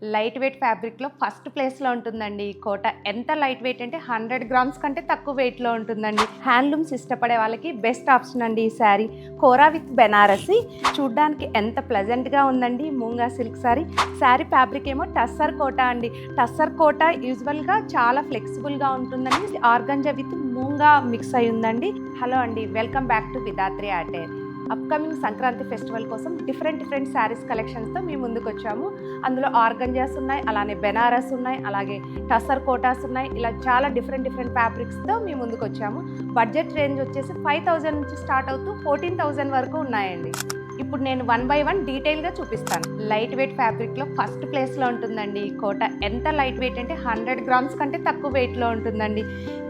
Light weight ఫ్యాబ్రిక్లో first ప్లేస్లో ఉంటుందండి ఈ కోట. ఎంత లైట్ వెయిట్ అంటే 100 గ్రామ్స్ కంటే తక్కువ వెయిట్లో ఉంటుందండి. హ్యాండ్లూమ్స్ ఇష్టపడే వాళ్ళకి బెస్ట్ ఆప్షన్ అండి ఈ శారీ. కోరా విత్ బెనారసి. చూడ్డానికి ఎంత ప్లెజెంట్గా ఉందండి మూంగా సిల్క్ శారీ. శారీ ఫ్యాబ్రిక్ ఏమో టస్సర్ కోట అండి. టస్సర్ కోట యూజువల్గా చాలా ఫ్లెక్సిబుల్గా ఉంటుందండి. ఆర్గంజా విత్ మూంగా మిక్స్ అయి ఉందండి. హలో అండి, వెల్కమ్ బ్యాక్ టు విధాత్రి ఆర్టేర్. అప్కమింగ్ సంక్రాంతి ఫెస్టివల్ కోసం డిఫరెంట్ శారీస్ కలెక్షన్స్తో మేము ముందుకు వచ్చాము. అందులో ఆర్గంజాస్ ఉన్నాయి, అలానే బెనారస్ ఉన్నాయి, అలాగే టసర్ కోటాస్ ఉన్నాయి. ఇలా చాలా డిఫరెంట్ ఫ్యాబ్రిక్స్తో మేము ముందుకు వచ్చాము. బడ్జెట్ రేంజ్ వచ్చేసి 5,000 నుంచి స్టార్ట్ అవుతూ 14,000 వరకు ఉన్నాయండి. ఇప్పుడు నేను 1 by 1 డీటెయిల్గా చూపిస్తాను. లైట్ వెయిట్ ఫ్యాబ్రిక్లో ఫస్ట్ ప్లేస్లో ఉంటుందండి ఈ కోట. ఎంత లైట్ వెయిట్ అంటే 100 గ్రామ్స్ కంటే తక్కువ వెయిట్లో ఉంటుందండి.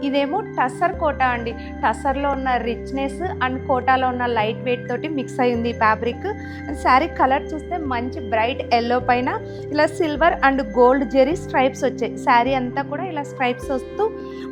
ఇదేమో టస్సర్ కోట అండి. టస్సర్లో ఉన్న రిచ్నెస్ అండ్ కోటాలో ఉన్న లైట్ వెయిట్ తోటి మిక్స్ అయ్యింది ఈ ఫ్యాబ్రిక్. శారీ కలర్ చూస్తే మంచి బ్రైట్ ఎల్లో పైన ఇలా silver and gold zari stripes వచ్చాయి. శారీ అంతా కూడా ఇలా స్ట్రైప్స్ వస్తూ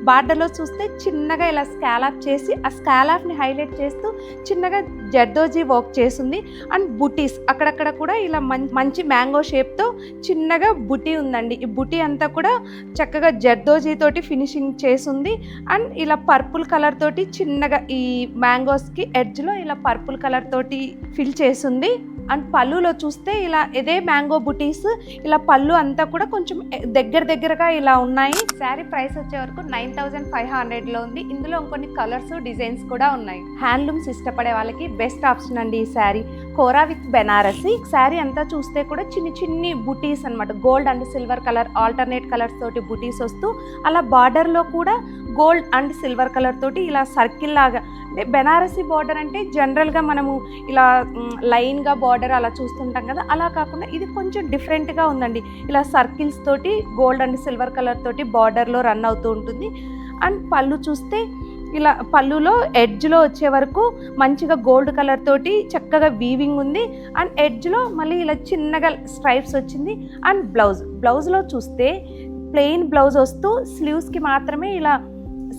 బార్డర్లో చూస్తే చిన్నగా ఇలా స్కాలప్ చేసి ఆ స్కాలప్ని హైలైట్ చేస్తూ చిన్నగా జర్దోజీ వర్క్ చేసింది. అండ్ బుటీస్ అక్కడక్కడ కూడా ఇలా మంచి మ్యాంగో షేప్తో చిన్నగా బుటీ ఉందండి. ఈ బుటీ అంతా కూడా చక్కగా జర్దోజీ తోటి ఫినిషింగ్ చేసింది. అండ్ ఇలా పర్పుల్ కలర్ తోటి చిన్నగా ఈ మ్యాంగోస్కి ఎడ్జ్లో ఇలా పర్పుల్ కలర్ తోటి ఫిల్ చేసింది. అండ్ పళ్ళులో చూస్తే ఇలా ఇదే మ్యాంగో బుటీస్, ఇలా పళ్ళు అంతా కూడా కొంచెం దగ్గరగా ఇలా ఉన్నాయి. శారీ ప్రైస్ వచ్చే వరకు 9,500లో ఉంది. ఇందులో ఇంకొన్ని కలర్స్ డిజైన్స్ కూడా ఉన్నాయి. హ్యాండ్లూమ్స్ ఇష్టపడే వాళ్ళకి బెస్ట్ ఆప్షన్ అండి ఈ శారీ. కోరా విత్ బెనారసి. శారీ అంతా చూస్తే కూడా చిన్ని బుటీస్ అనమాట. Gold and silver colour alternate colours తోటి బుటీస్ వస్తూ అలా బార్డర్లో కూడా గోల్డ్ అండ్ సిల్వర్ కలర్ తోటి ఇలా సర్కిల్ లాగా. అంటే బెనారసి బార్డర్ అంటే జనరల్గా మనము ఇలా లైన్గా బార్డర్ అలా చూస్తుంటాం కదా, అలా కాకుండా ఇది కొంచెం డిఫరెంట్గా ఉందండి. ఇలా సర్కిల్స్ తోటి గోల్డ్ అండ్ సిల్వర్ కలర్ తోటి బార్డర్లో రన్ అవుతూ ఉంటుంది. అండ్ పళ్ళు చూస్తే ఇలా పళ్ళులో ఎడ్జ్లో వచ్చే వరకు మంచిగా గోల్డ్ కలర్ తోటి చక్కగా వీవింగ్ ఉంది. అండ్ ఎడ్జ్లో మళ్ళీ ఇలా చిన్నగా స్ట్రైప్స్ వచ్చింది. అండ్ బ్లౌజ్లో చూస్తే ప్లెయిన్ బ్లౌజ్ వస్తూ స్లీవ్స్కి మాత్రమే ఇలా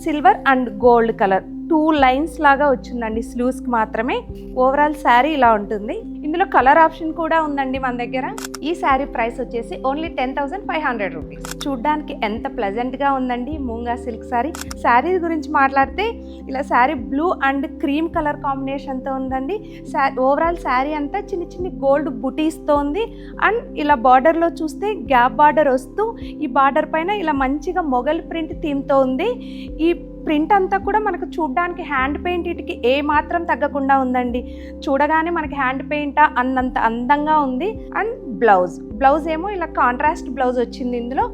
silver and gold colour 2 lines లాగా వచ్చిందండి స్లీవ్స్కి మాత్రమే. ఓవరాల్ శారీ ఇలా ఉంటుంది. ఇందులో కలర్ ఆప్షన్ కూడా ఉందండి మన దగ్గర. ఈ శారీ ప్రైస్ వచ్చేసి ఓన్లీ 10,500 రూపీస్. చూడ్డానికి ఎంత ప్లెజెంట్గా ఉందండి మూంగా సిల్క్ శారీ. శారీ గురించి మాట్లాడితే ఇలా sari blue and cream colour కాంబినేషన్తో ఉందండి. ఓవరాల్ శారీ అంతా చిన్ని గోల్డ్ బుటీస్తో ఉంది. అండ్ ఇలా బార్డర్లో చూస్తే గ్యాప్ బార్డర్ వస్తూ ఈ బార్డర్ పైన ఇలా మంచిగా మొగల్ ప్రింట్ థీమ్తో ఉంది. ఈ ప్రింట్ అంతా కూడా మనకు చూడడానికి హ్యాండ్ పెయింట్ ఇటుకి ఏ మాత్రం తగ్గకుండా ఉందండి. చూడగానే మనకి హ్యాండ్ పెయింటా అన్నంత అందంగా ఉంది. అండ్ బ్లౌజ్ ఏమో ఇలా కాంట్రాస్ట్ బ్లౌజ్ వచ్చింది. ఇందులో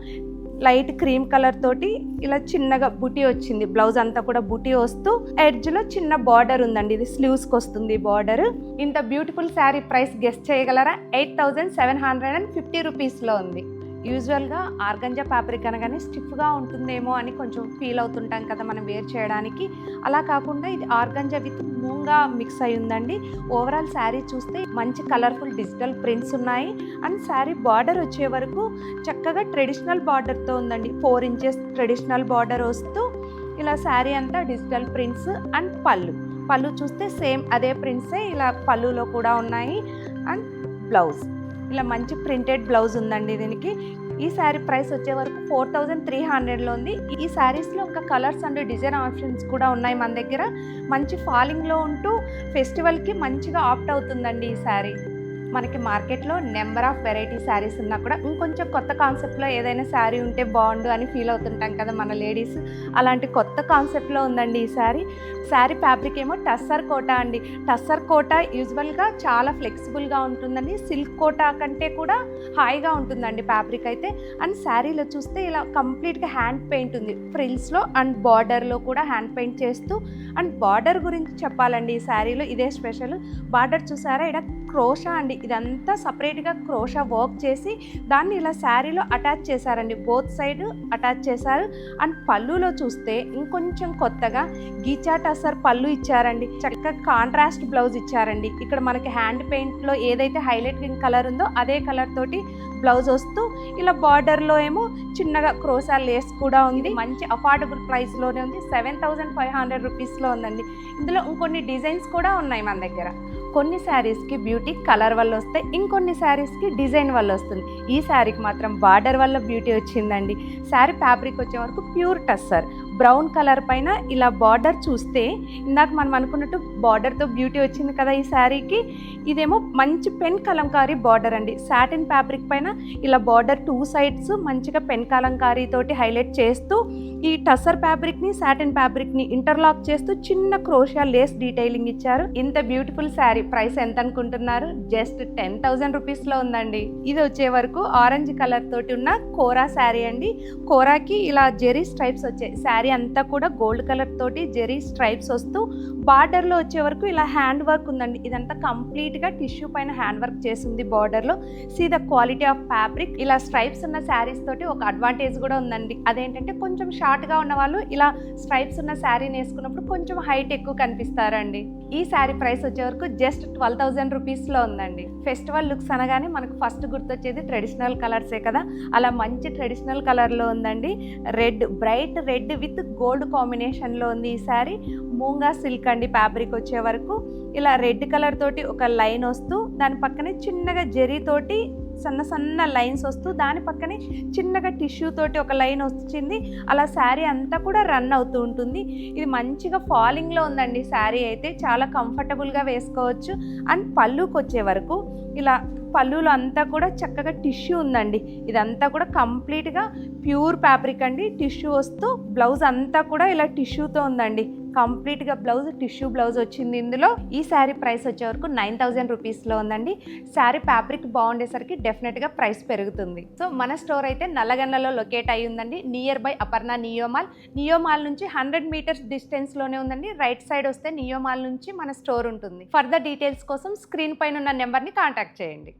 లైట్ క్రీమ్ కలర్ తోటి ఇలా చిన్నగా బుటీ వచ్చింది. బ్లౌజ్ అంతా కూడా బుటీ వస్తూ ఎడ్జ్లో చిన్న బార్డర్ ఉందండి. ఇది స్లీవ్స్కి వస్తుంది బార్డర్. ఇంత బ్యూటిఫుల్ శారీ ప్రైస్ గెస్ట్ చేయగలరా? 8,750 రూపీస్లో ఉంది. యూజువల్గా ఆర్గంజా ఫ్యాబ్రిక్ అనగానే స్టిఫ్గా ఉంటుందేమో అని కొంచెం ఫీల్ అవుతుంటాం కదా మనం వేర్ చేయడానికి. అలా కాకుండా ఇది ఆర్గంజా విత్ మూంగా మిక్స్ అయి ఉందండి. ఓవరాల్ శారీ చూస్తే మంచి కలర్ఫుల్ డిజిటల్ ప్రింట్స్ ఉన్నాయి. అండ్ శారీ బార్డర్ వచ్చే వరకు చక్కగా ట్రెడిషనల్ బార్డర్తో ఉందండి. 4 ఇంచెస్ ట్రెడిషనల్ బార్డర్ వస్తూ ఇలా శారీ అంతా డిజిటల్ ప్రింట్స్. అండ్ పళ్ళు చూస్తే సేమ్ అదే ప్రింట్సే ఇలా పళ్ళులో కూడా ఉన్నాయి. అండ్ బ్లౌజ్ ఇలా మంచి ప్రింటెడ్ బ్లౌజ్ ఉందండి దీనికి. ఈ శారీ ప్రైస్ వచ్చే వరకు 4,300లో ఉంది. ఈ శారీస్లో ఇంకా కలర్స్ అండ్ డిజైన్ ఆప్షన్స్ కూడా ఉన్నాయి మన దగ్గర. మంచి ఫాలింగ్లో ఉంటూ ఫెస్టివల్కి మంచిగా ఆప్ట్ అవుతుందండి ఈ శారీ. మనకి మార్కెట్లో నెంబర్ ఆఫ్ వెరైటీ శారీస్ ఉన్నా కూడా ఇంకొంచెం కొత్త కాన్సెప్ట్లో ఏదైనా శారీ ఉంటే బాగుండు అని ఫీల్ అవుతుంటాం కదా మన లేడీస్. అలాంటి కొత్త కాన్సెప్ట్లో ఉందండి ఈ శారీ ఫ్యాబ్రిక్ ఏమో టస్సర్ కోట అండి. టస్సర్ కోట యూజువల్గా చాలా ఫ్లెక్సిబుల్గా ఉంటుందండి. సిల్క్ కోట కంటే కూడా హాయిగా ఉంటుందండి ఫ్యాబ్రిక్ అయితే. అండ్ శారీలో చూస్తే ఇలా కంప్లీట్గా హ్యాండ్ పెయింట్ ఉంది. ఫ్రిల్స్లో అండ్ బార్డర్లో కూడా హ్యాండ్ పెయింట్ చేస్తూ. అండ్ బార్డర్ గురించి చెప్పాలండి ఈ శారీలో ఇదే స్పెషల్. బార్డర్ చూసారా, ఇక్కడ క్రోషా అండి. ఇదంతా సపరేట్గా క్రోషా వర్క్ చేసి దాన్ని ఇలా శారీలో అటాచ్ చేశారండి. బోత్ సైడ్ అటాచ్ చేశారు. అండ్ పళ్ళులో చూస్తే ఇంకొంచెం కొత్తగా గీచా టసర్ పళ్ళు ఇచ్చారండి. చక్కగా కాంట్రాస్ట్ బ్లౌజ్ ఇచ్చారండి. ఇక్కడ మనకి హ్యాండ్ పెయింట్లో ఏదైతే హైలైటింగ్ కలర్ ఉందో అదే కలర్ తోటి బ్లౌజ్ వస్తూ ఇలా బార్డర్లో ఏమో చిన్నగా క్రోషా లేస్ కూడా ఉంది. మంచి అఫోర్డబుల్ ప్రైస్లోనే ఉంది. 7,500 రూపీస్లో ఉందండి. ఇందులో ఇంకొన్ని డిజైన్స్ కూడా ఉన్నాయి మన దగ్గర. కొన్ని శారీస్కి బ్యూటీ కలర్ వల్ల వస్తాయి, ఇంకొన్ని శారీస్కి డిజైన్ వల్ల వస్తుంది. ఈ శారీకి మాత్రం బార్డర్ వల్ల బ్యూటీ వచ్చిందండి. శారీ ఫ్యాబ్రిక్ వచ్చే వరకు ప్యూర్ టస్సర్ బ్రౌన్ కలర్ పైన ఇలా బార్డర్ చూస్తే ఇందాక మనం అనుకున్నట్టు బార్డర్తో బ్యూటీ వచ్చింది కదా ఈ శారీకి. ఇదేమో మంచి పెన్ కలంకారీ బార్డర్ అండి. సాటిన్ ఫ్యాబ్రిక్ పైన ఇలా బార్డర్ 2 సైడ్స్ మంచిగా పెన్ కలంకారీ తోటి హైలైట్ చేస్తూ ఈ టస్సర్ ఫ్యాబ్రిక్ని సాటిన్ ఫ్యాబ్రిక్ని ఇంటర్లాక్ చేస్తూ చిన్న క్రోషియా లేస్ డీటెయిలింగ్ ఇచ్చారు. ఇంత బ్యూటిఫుల్ శారీ ప్రైస్ ఎంత అనుకుంటున్నారు? జస్ట్ 10,000 రూపీస్లో ఉందండి. ఇది వచ్చే వరకు ఆరెంజ్ కలర్ తోటి ఉన్న కోరా శారీ అండి. కోరాకి ఇలా జెరీ స్ట్రైప్స్ వచ్చాయి. శారీ అంతా కూడా గోల్డ్ కలర్ తోటి జెరీ స్ట్రైప్స్ వస్తూ బార్డర్లో వచ్చే వరకు ఇలా హ్యాండ్ వర్క్ ఉందండి. ఇదంతా కంప్లీట్గా టిష్యూ పైన హ్యాండ్ వర్క్ చేసింది బార్డర్లో. See the quality of fabric. ఇలా స్ట్రైప్స్ ఉన్న శారీస్ తోటి ఒక అడ్వాంటేజ్ కూడా ఉందండి. అదేంటంటే కొంచెం షార్ట్గా ఉన్న వాళ్ళు ఇలా స్ట్రైప్స్ ఉన్న శారీని వేసుకున్నప్పుడు కొంచెం హైట్ ఎక్కువ కనిపిస్తారండి. ఈ శారీ ప్రైస్ వచ్చే వరకు జస్ట్ 12,000 రూపీస్లో ఉందండి. ఫెస్టివల్ లుక్స్ అనగానే మనకు ఫస్ట్ గుర్తొచ్చేది ట్రెడిషనల్ కలర్సే కదా, అలా మంచి ట్రెడిషనల్ కలర్లో ఉందండి. Red, bright red with gold కాంబినేషన్లో ఉంది ఈ శారీ. మూంగా సిల్క్ అండి ఫ్యాబ్రిక్ వచ్చే వరకు. ఇలా రెడ్ కలర్ తోటి ఒక లైన్ వస్తూ దాని పక్కనే చిన్నగా జెరీ తోటి సన్న సన్న లైన్స్ వస్తూ దాని పక్కనే చిన్నగా టిష్యూ తోటి ఒక లైన్ వచ్చింది. అలా శారీ అంతా కూడా రన్ అవుతూ ఉంటుంది. ఇది మంచిగా ఫాలింగ్లో ఉందండి. శారీ అయితే చాలా కంఫర్టబుల్గా వేసుకోవచ్చు. అండ్ పళ్ళుకి వచ్చే వరకు ఇలా పళ్ళులో అంతా కూడా చక్కగా టిష్యూ ఉందండి. ఇదంతా కూడా కంప్లీట్గా ప్యూర్ ఫ్యాబ్రిక్ అండి. టిష్యూ వస్తూ బ్లౌజ్ అంతా కూడా ఇలా టిష్యూతో ఉందండి. కంప్లీట్గా బ్లౌజ్ టిష్యూ బ్లౌజ్ వచ్చింది ఇందులో. ఈ శారీ ప్రైస్ వచ్చే వరకు 9,000 రూపీస్లో ఉందండి. శారీ ఫ్యాబ్రిక్ బాగుండేసరికి డెఫినెట్గా ప్రైస్ పెరుగుతుంది. సో మన స్టోర్ అయితే నల్లగండ్లలో లొకేట్ అయ్యి ఉందండి. Near by Aparna Neo Mall. Neo Mall నుంచి 100 మీటర్స్ డిస్టెన్స్లోనే ఉందండి. రైట్ సైడ్ వస్తే నియోమాల్ నుంచి మన స్టోర్ ఉంటుంది. ఫర్దర్ డీటెయిల్స్ కోసం స్క్రీన్ పైన ఉన్న నెంబర్ని కాంటాక్ట్ చేయండి.